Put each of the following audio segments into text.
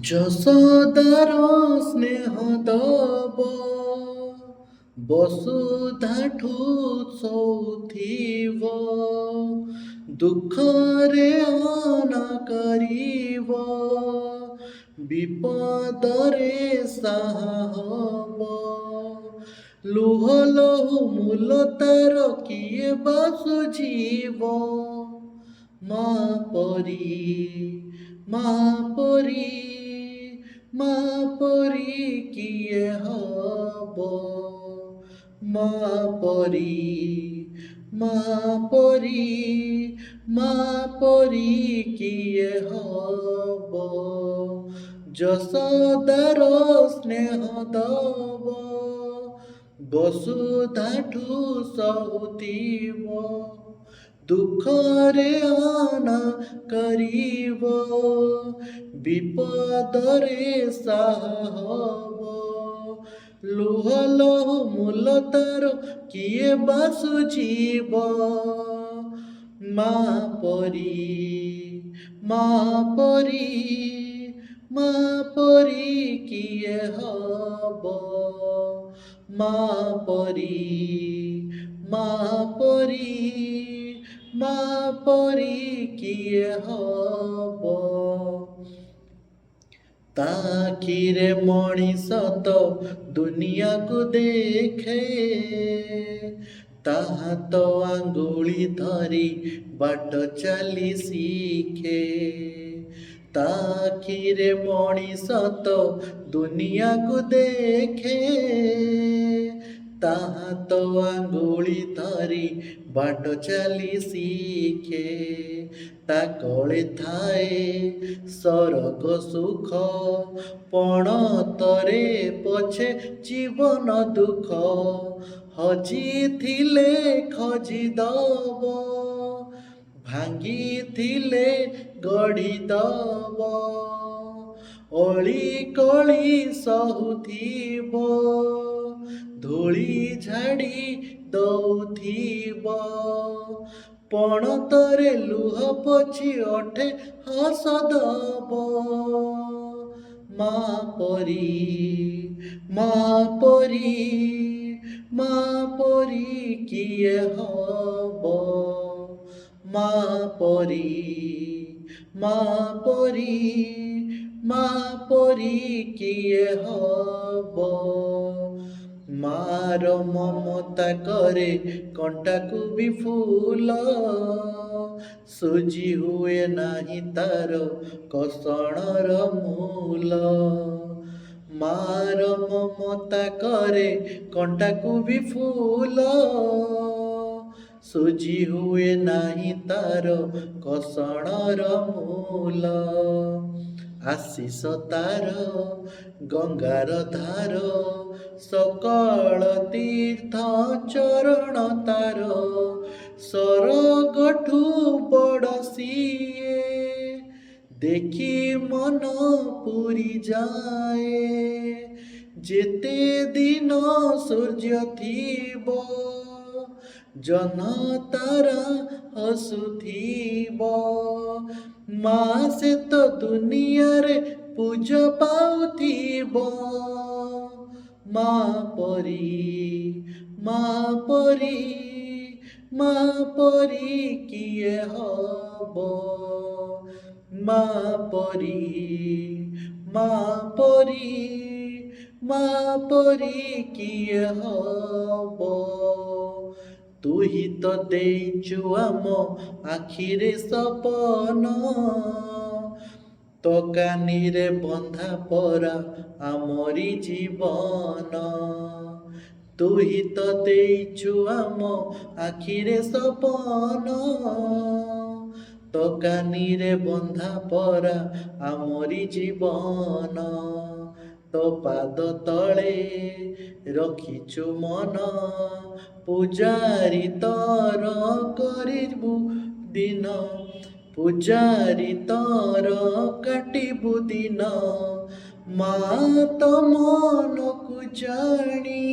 ଯଶୋଦାର ସ୍ନେହ ଦବ ବସୁଧାଠୁ ସଉଥିବ ଦୁଃଖରେ ଅନ କରିବ ବିପଦରେ ସାହା ହବ ଲୁହ ଲହୁ ମୂଲ ତାର କିଏ ବା ସୁଝିବ ମା ପରି ମା ପରି ମା ପରି କିଏ ହବ ମା ପରି ମା ପରି ମା ପରି କିଏ ହବ ଯଶୋଦାର ସ୍ନେହ ଦବ ବସୁଧାଠୁ ସହୁଥିବ ଦୁଃଖରେ ଅନ କରିବ ବିପଦରେ ସାହା ହବ ଲୁହ ଲହୁ ମୂଲ ତାର କିଏ ବା ସୁଝିବ ମା ପରି ମା ପରି ମା ପରି କିଏ ହବ ମା ପରି ମା ପରି ମା ପରି କିଏ ହବ ତା ଆଖିରେ ମଣିଷ ତ ଦୁନିଆକୁ ଦେଖେ ତା ହାତ ଆଙ୍ଗୁଳି ଧରି ବାଟ ଚାଲି ଶିଖେ ତା ଆଖିରେ ମଣିଷ ତ ଦୁନିଆକୁ ଦେଖେ ତା ହାତ ଆଙ୍ଗୁଳି ଧରି ବାଟ ଚାଲି ଶିଖେ ତା କୋଳେ ଥାଏ ସରଗ ସୁଖ ପଣତରେ ପଛେ ଜୀବନ ଦୁଃଖ ହଜିଥିଲେ ଖୋଜି ଦବ ଭାଙ୍ଗିଥିଲେ ଗଢ଼ି ଦବ ଅଳି କଳି ସହୁଥିବ ଧୂଳି ଝାଡ଼ି ଦଉଥିବ ପଣତରେ ଲୁହ ପୋଛି ଓଠେ ହସ ଦବ ମା ପରି ମା ପରି ମା ପରି କିଏ ହବ ମା ପରି ମା ପରି ମା ପରି କିଏ ହବ ମାର ମମତା କରେ କଣ୍ଟାକୁ ବି ଫୁଲ ସୁଜି ହୁଏ ନାହିଁ ତାର କଷଣର ମୂଲ ମାର ମମତା କରେ କଣ୍ଟାକୁ ବି ଫୁଲ ସୁଜି ହୁଏ ନାହିଁ ତାର କଷଣର ମୂଲ ଆଶିଷ ତାର ଗଙ୍ଗାର ଧାର ସକଳ ତୀର୍ଥ ଚରଣ ତାର ସରଗଠୁ ବଡ଼ ସିଏ ଦେଖି ମନ ପୁରି ଯାଏ ଯେତେ ଦିନ ସୂର୍ଯ୍ୟ ଥିବ ଜହ୍ନ ତାରା ହସୁଥିବ ମା ସେ ତ ଦୁନିଆରେ ପୂଜା ପାଉଥିବ ମା ପରି ମା ପରି ମା ପରି କିଏ ହବ ମା ପରି ମା ପରି ମା ପରି କିଏ ହବ ତୁ ହିଁ ତ ଦେଇଛୁ ଆମ ଆଖିରେ ସପନ ତୋ କାନିରେ ବନ୍ଧା ପରା ଆମରି ଜୀବନ ତୁ ହିଁ ତ ଦେଇଛୁ ଆମ ଆଖିରେ ସପନ ତୋ କାନିରେ ବନ୍ଧା ପରା ଆମରି ଜୀବନ ତୋ ପାଦ ତଳେ ରଖିଛୁ ମନ ପୂଜାରୀ ତୋର କରିବୁ ଦିନ ପୂଜାରୀ ତୋର କାଟିବୁ ଦିନ ମା ତ ମନକୁ ଜାଣି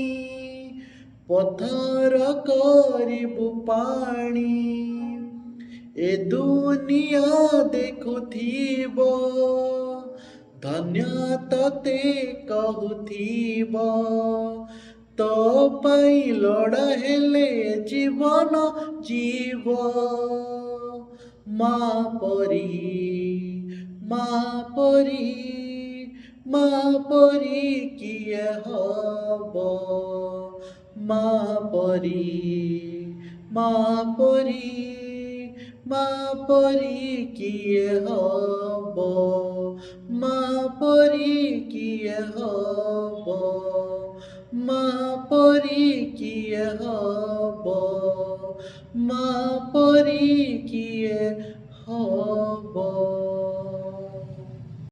ପଥର କରିବୁ ପାଣି ଏ ଦୁନିଆ ଦେଖୁଥିବ ଧନ୍ୟ ତତେ କହୁଥିବ ତୋ ପାଇଁ ଲୋଡ଼ା ହେଲେ ଜୀବନ ଜୀବ ମା ପରି ମା ପରି ମା ପରି କିଏ ହବ ମା ପରି ମା ପରି ମା ପରି କିଏ ହବ ମା ପରି କିଏ ହବ ମା ପରି କିଏ ହବ ମା ପରି କିଏ ହବ।